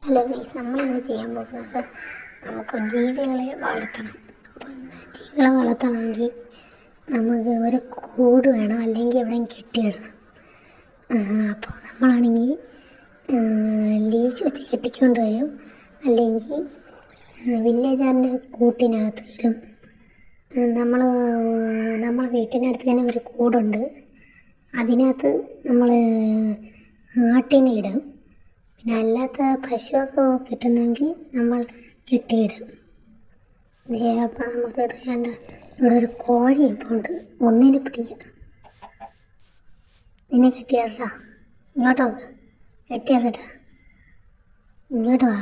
Hello guys, നമ്മളിന്ന് ചെയ്യാൻ പോകുന്നത് നമുക്ക് ജീവികളെ വളർത്തണം. അപ്പം ജീവികളെ വളർത്തണമെങ്കിൽ നമുക്ക് ഒരു കൂട് വേണം, അല്ലെങ്കിൽ എവിടെയും കെട്ടിയിടണം. അപ്പോൾ നമ്മളാണെങ്കിൽ ലീച്ച് വെച്ച് കെട്ടിക്കൊണ്ട് വരും, അല്ലെങ്കിൽ വില്ലേജറിൻ്റെ കൂട്ടിനകത്ത് ഇടും. നമ്മളെ വീട്ടിനടുത്ത് തന്നെ ഒരു കൂടുണ്ട്, അതിനകത്ത് നമ്മൾ ആട്ടിനെ ഇടും. പിന്നെ അല്ലാത്ത പശുവൊക്കെ കിട്ടുന്നെങ്കിൽ നമ്മൾ കെട്ടിയിടും. അപ്പം നമുക്കത് വേണ്ട. ഇവിടെ ഒരു കോഴി ഇപ്പോൾ ഉണ്ട്, ഒന്നിനെ പിടിക്കാം. നിന്നെ കെട്ടിയിടാ, ഇങ്ങോട്ട് നോക്ക്, കെട്ടിയിടട്ടാ, ഇങ്ങോട്ട് വാ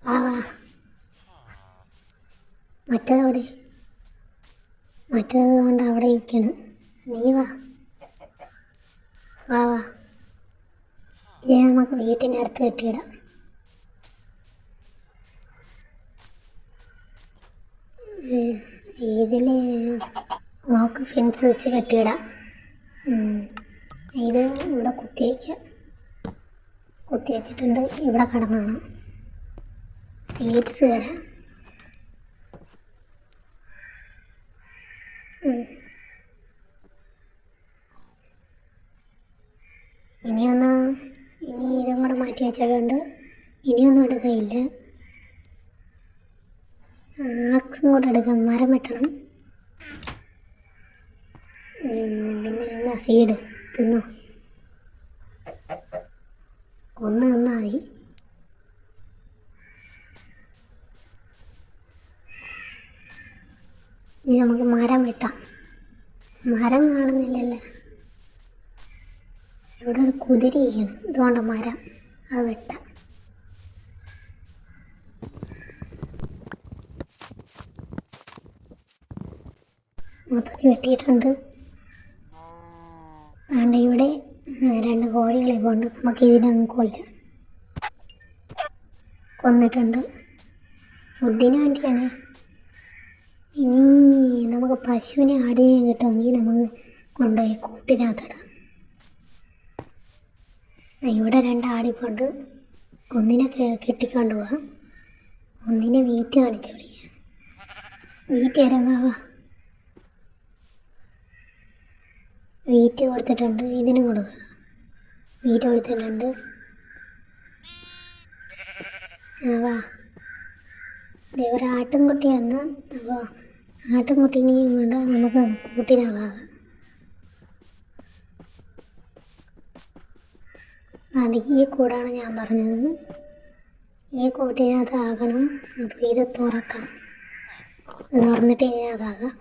വാ വാ. മറ്റേതവിടെ, മറ്റേത് കൊണ്ട് അവിടെ ഇരിക്കണം. നീ വാ വാ വാ. ഇത് നമുക്ക് വീട്ടിൻ്റെ അടുത്ത് കെട്ടിയിടാം. ഇതിൽ നമുക്ക് ഫെൻസ് വെച്ച് കെട്ടിയിടാം. ഇത് ഇവിടെ കുത്തി വെച്ചിട്ടുണ്ട്. ഇവിടെ കിടന്നാണ് സീഡ്സ് തരാം. ഇനി ഇതും കൂടെ മാറ്റി വെച്ചിട്ടുണ്ട്. ഇനിയൊന്നും എടുക്കുകയില്ല. ആക്സും കൂടെ എടുക്കാം, മരം വെട്ടണം. പിന്നെ എന്നാ സീഡ് തിന്നോ, ഒന്ന് തിന്നാൽ മതി. ഇനി നമുക്ക് മരം വെട്ടാം. മരം കാണുന്നില്ലല്ലേ, ഇവിടെ ഒരു കുതിര ഇരിക്കുന്നു. ഇതുകൊണ്ട് മരം അത് വെട്ടാം. മൊത്തത്തിൽ വെട്ടിയിട്ടുണ്ട്. അതുകൊണ്ട് ഇവിടെ 2 കോഴികളെ കൊണ്ട് നമുക്ക് ഇതിനങ്ങ് കൊന്നിട്ടുണ്ട്. ഫുഡിന് വേണ്ടിയാണ്. ഇനി നമുക്ക് പശുവിനെ ആടിനെ കിട്ടുമെങ്കിൽ നമുക്ക് കൊണ്ടുപോയി കൂട്ടിനകത്തിടാം. ഇവിടെ 2 ആടിപ്പുണ്ട്. ഒന്നിനെ കെട്ടിക്കൊണ്ട് പോവാം, ഒന്നിനെ വീറ്റ് കാണിച്ച് വിളിക്കാം. വീറ്റ് തരാം, വാ. വീറ്റ് കൊടുത്തിട്ടുണ്ട്, ഇതിനും കൊടുക്കുക. വീറ്റ് കൊടുത്തിട്ടുണ്ട്, വാ. ഒരു ആട്ടിൻകുട്ടി വന്ന്, അപ്പോൾ ആട്ടിൻകുട്ടീനെയും കൊണ്ട് നമുക്ക് കൂട്ടിനാവാം. ഈ കൂടാണ് ഞാൻ പറഞ്ഞത്. ഈ കൂട്ടിനകത്ത് ആകണം. അപ്പോൾ ഇത് തുറക്കാം, ഇത് തുറന്നിട്ട് ഇതിനകത്താകാം.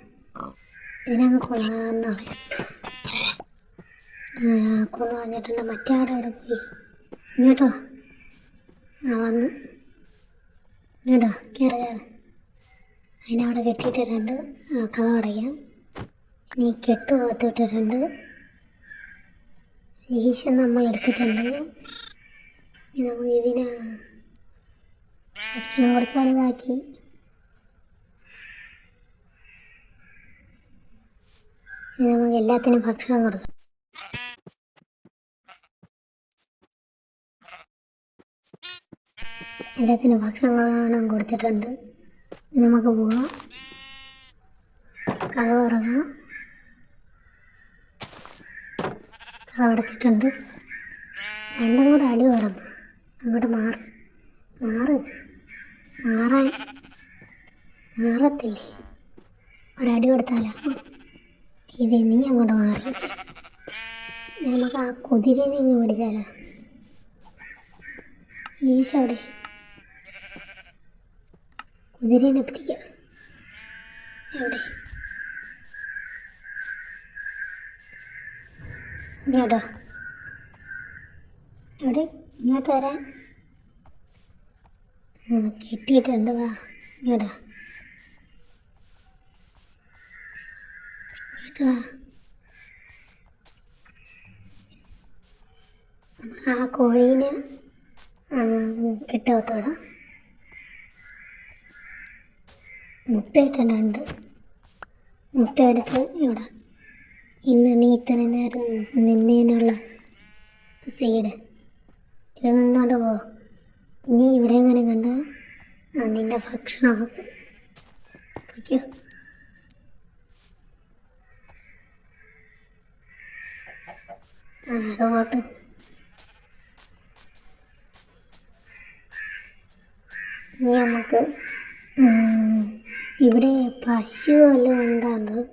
ഇതിനങ്ങ് കൊന്നു കളഞ്ഞിട്ടുണ്ട്. മറ്റേ ആടെ അവിടെ പോയി, ഇങ്ങോട്ടോ വന്ന്, ഇങ്ങോട്ടോ കയറി. അതിനവിടെ കെട്ടിയിട്ടിട്ടുണ്ട്. കഥ അടയ്ക്കാം. ഇനി കെട്ട് കോത്തിട്ടിട്ടുണ്ട്. ഈശം നമ്മൾ എടുത്തിട്ടുണ്ട്. നമുക്ക് ഇതിനെ ഭക്ഷണം കൊടുത്ത് വലുതാക്കി. ഇനി നമുക്ക് എല്ലാത്തിനും ഭക്ഷണം കൊടുക്കാം. എല്ലാത്തിനും ഭക്ഷണം കൊടുത്തിട്ടുണ്ട്. നമുക്ക് പോവാം. കഥ തുറക്കാം. കഥ അടച്ചിട്ടുണ്ട്. 2 കൂടെ അടി കിടന്നു. അങ്ങോട്ട് മാറത്തില്ലേ, ഒരടി കൊടുത്താലോ. ഇത് നീ അങ്ങോട്ട് മാറി. നമുക്ക് ആ കുതിരനെ ഇങ്ങ് പിടിച്ചാലോ. ഈശോടെ കുതിരേനെ പിടിക്കാം. എവിടെ, ഇങ്ങോട്ടോ, എവിടെ, ഇങ്ങോട്ട് വരാൻ. കെട്ടിയിട്ടുണ്ട്, വാ ഇങ്ങോട്ടോ, വാ. ആ കോഴീനെ കെട്ടകത്തോടാം. മുട്ടയിട്ടുണ്ട്. മുട്ട എടുത്ത് ഇവിടെ ഇന്ന് നീ ഇത്ര നേരം നിന്നതിനുള്ള സീഡ് ഇത് നിന്നോണ്ട് പോ. നിന്റെ ഭക്ഷണമാക്കും. വയ്ക്കോ. അതുപോട്ട്. ഇനി നമുക്ക് ഇവിടെ പശു വല്ലതും ഉണ്ടാകുന്നത്.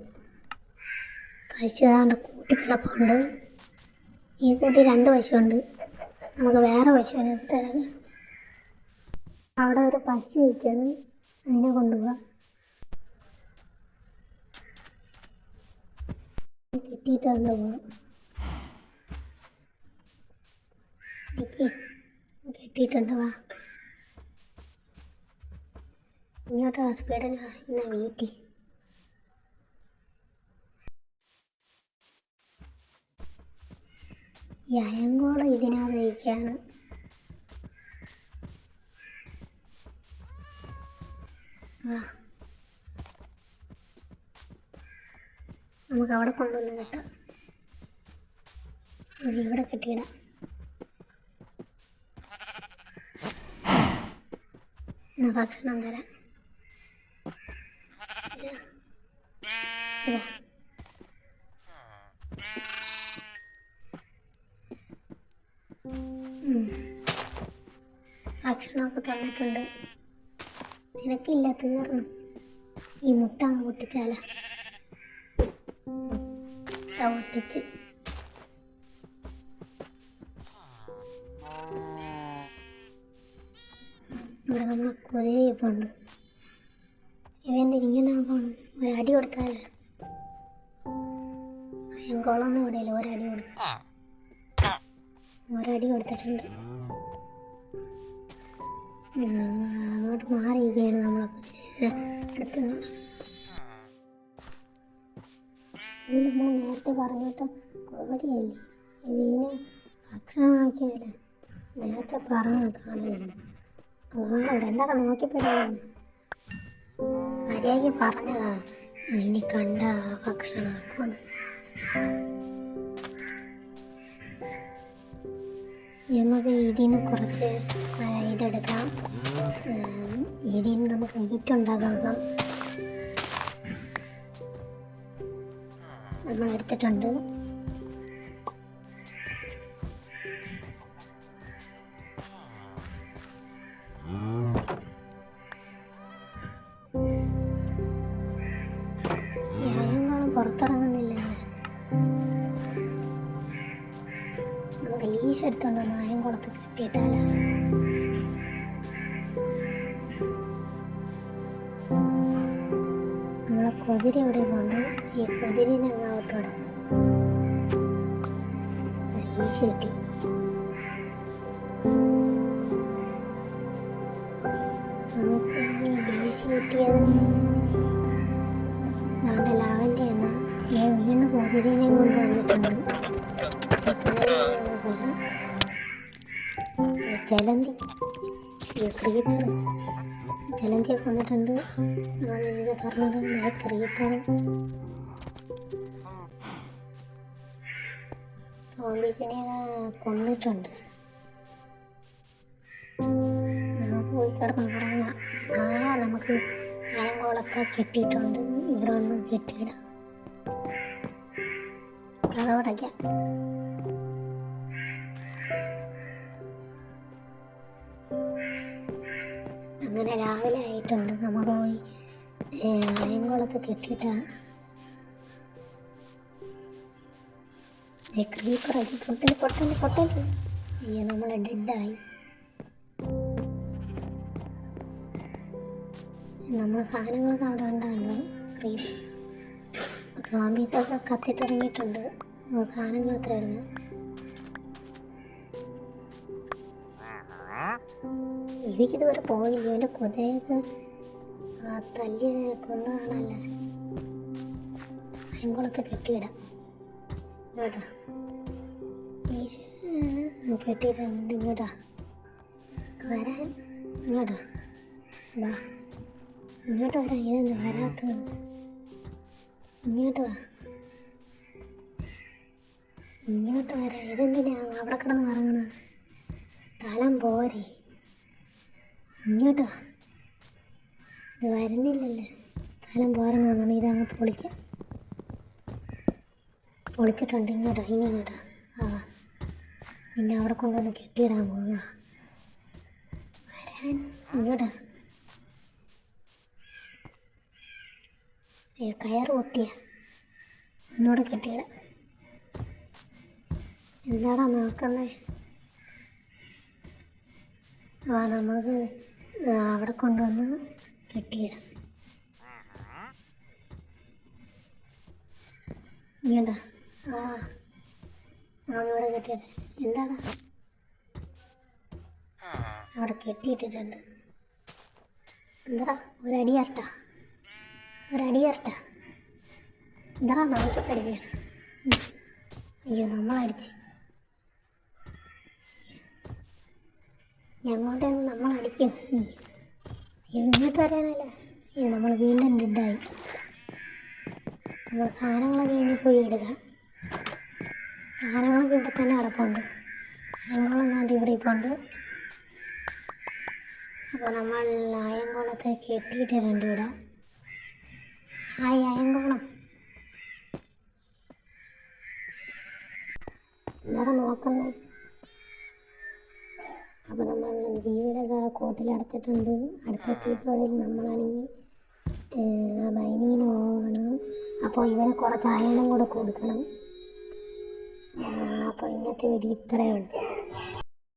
പശു ഏതാണ്ട് കൂട്ടിക്കിടപ്പുണ്ട്. ഈ കൂട്ടി 2 പശുവുണ്ട്. നമുക്ക് വേറെ പശുവിനെ എടുത്തത്. അവിടെ ഒരു പശു ഇരിക്കുകയാണ്, അതിനെ കൊണ്ടുപോകാം. കിട്ടിയിട്ടുണ്ട്. പോകാം. കെട്ടിയിട്ടുണ്ട്. വാ ഇങ്ങോട്ട് ഹോസ്പിറ്റലിൽ ഇന്ന് വീട്ടി. ഈ അയങ്കോളം ഇതിനകത്ത് ഇരിക്കുകയാണ്. വാ നമുക്ക് അവിടെ കൊണ്ടുവന്ന് കെട്ടാം. ഇവിടെ കെട്ടിയിടാം. എന്നാ ഭക്ഷണം തരാം. ഭക്ഷണമൊക്കെ തന്നിട്ടുണ്ട്. നിനക്കില്ല, തീർന്നു. ഈ മുട്ട അങ്ങ് പൊട്ടിച്ചാല. മുട്ട പൊട്ടിച്ച് ഇവിടെ നമ്മളെ കുതിരയിപ്പുണ്ട്. ഇവൻ്റെ ഇങ്ങനെ ഒരടി കൊടുത്താലേ. അയങ്കോളൊന്നും ഇവിടെയില്ല. ഒരടി കൊടുക്കാം. ഒരടി കൊടുത്തിട്ടുണ്ട്. അങ്ങോട്ട് മാറിയിരിക്കുകയാണ് നമ്മളെ അടുത്ത്. ഇത് നമ്മൾ നേരത്തെ പറഞ്ഞിട്ട് കോടിയല്ലേ ഇതിനെ ഭക്ഷണമാക്കിയല്ലേ. നേരത്തെ പറഞ്ഞു കാണില്ല. അവിടെ എന്തൊക്കെ നോക്കിപ്പോഴും മര്യാദയ്ക്ക് പറഞ്ഞതാ ഇനി കണ്ട ഭക്ഷണമാക്കുമെന്ന്. നമുക്ക് ഇതിന് കുറച്ച് ഇതെടുക്കാം. ഇതിന് നമുക്ക് വീറ്റുണ്ടാക്കാം. നമ്മൾ എടുത്തിട്ടുണ്ട്. പുറത്തിറങ്ങുന്നില്ല. നമുക്ക് ലീഷ് എടുത്തോണ്ട് നായംകുളത്ത് കെട്ടിയിട്ടാല. നമ്മളെ കുതിര എവിടെ പോകണ്ട. ഈ കുതിരനെ അങ്ങാവത്തോടെ ലീഷ് കിട്ടി. നമുക്ക് ലീഷ് കിട്ടിയത് ലാവൻ്റെ എന്ന വീണ്ടും കുതിരനെയും കൊണ്ട് വന്നിട്ടുണ്ട്. ജലന്തി ക്രീപ്പർ ജലന്തിയൊക്കെ വന്നിട്ടുണ്ട്. ഇത് തുറന്നിട്ടുണ്ട്. ക്രീപ്പർ സോംബീസിനെ കൊന്നിട്ടുണ്ട്. നമുക്ക് പോയി കിടന്ന് ഉറങ്ങാം. നമുക്ക് അയങ്കോളൊക്കെ കെട്ടിയിട്ടുണ്ട്. ഇവിടെ ഒന്ന് കെട്ടിയിടാം. കടവടയ്ക്കാം. അങ്ങനെ രാവിലെ ആയിട്ടുണ്ട്. നമുക്ക് പോയി അയങ്കോളത്ത് കെട്ടിയിട്ടാണ്. ക്രീപ്പർ പൊട്ടല് അയ്യോ നമ്മളെ ഡെഡായി. നമ്മളെ സാധനങ്ങളൊക്കെ അവിടെ ഉണ്ടാകുന്നു. സോംബീസൊക്കെ കത്തി തുടങ്ങിയിട്ടുണ്ട്. സാധനങ്ങൾ അത്ര ഇടുന്നു. ഇവയ്ക്കിതുവരെ പോയില്ല. ഇവൻ്റെ കുതിരയൊക്കെ തല്ലി കൊന്നതാണല്ലേ. അയങ്കുളത്ത് കെട്ടിയിടാം കേട്ടോ. കെട്ടിയിട്ടുണ്ട്. ഇങ്ങോട്ടാ വരാൻ. ഇങ്ങോട്ടോ വാ. ഇങ്ങോട്ട് വരാം. ഇതെന്താ വരാത്തത്? ഇങ്ങോട്ട് വാ. ഇങ്ങോട്ട് വരാം. ഇതെന്തിനാണ് അവിടെ കിടന്ന് ഇറങ്ങണ? സ്ഥലം പോരെ. ഇങ്ങോട്ട് വാ. ഇത് വരുന്നില്ലല്ലേ, സ്ഥലം പോരുന്നതാണ്. ഇതങ്ങ് പൊളിച്ചിട്ടുണ്ട്. ഇങ്ങോട്ടാ, ഇനി ഇങ്ങോട്ടാ. പിന്നെ അവിടെ കൊണ്ടുവന്ന് കെട്ടിയിടാൻ പോകുക. വരാൻ ഇങ്ങോട്ടാ. കയറ് പൊട്ടിയ ഒന്നുകൂടെ കെട്ടിയിടാം. എന്താടാ നോക്കുന്നേ? നമുക്ക് അവിടെ കൊണ്ടുവന്ന് കെട്ടിയിടാം. ഇങ്ങോട്ടാ. നമുക്കിവിടെ കെട്ടിയിടാം. എന്താടാ അവിടെ കെട്ടിയിട്ടിട്ടുണ്ട്. എന്താടാ ഒരടി കറട്ടാ, എന്താടാ നമുക്ക് പഠിക്കണം. അയ്യോ നമ്മളടിച്ച് ഞങ്ങോട്ടൊന്ന് നമ്മളടിക്കും. ഇങ്ങോട്ട് വരാനല്ല, നമ്മൾ വീണ്ടും ഡെഡായി. നമ്മൾ സാധനങ്ങളൊക്കെ ഇനി പോയി എടുക്കാം. സാധനങ്ങളൊക്കെ ഇവിടെ തന്നെ കിടപ്പുണ്ട്. അയങ്കോളം ഇവിടെ ഇപ്പോൾ ഉണ്ട്. അപ്പോൾ നമ്മൾ അയങ്കോളത്തെ കെട്ടിയിട്ടിട്ടുണ്ട് ഇവിടെ. ഹായ് അയങ്കോളം, എന്താണ് നോക്കുന്നത്? അപ്പോൾ നമ്മൾ ജീവിയുടെ കോട്ടിലടച്ചിട്ടുണ്ട്. അടുത്ത എപ്പിസോഡിൽ നമ്മളാണെങ്കിൽ മൈനിങ്ങിന് പോകണം. അപ്പോൾ ഇവന് കുറച്ച് അയണം കൂടെ കൊടുക്കണം. അപ്പോൾ ഇന്നത്തെ വീഡിയോ ഇത്രയേ ഉള്ളൂ.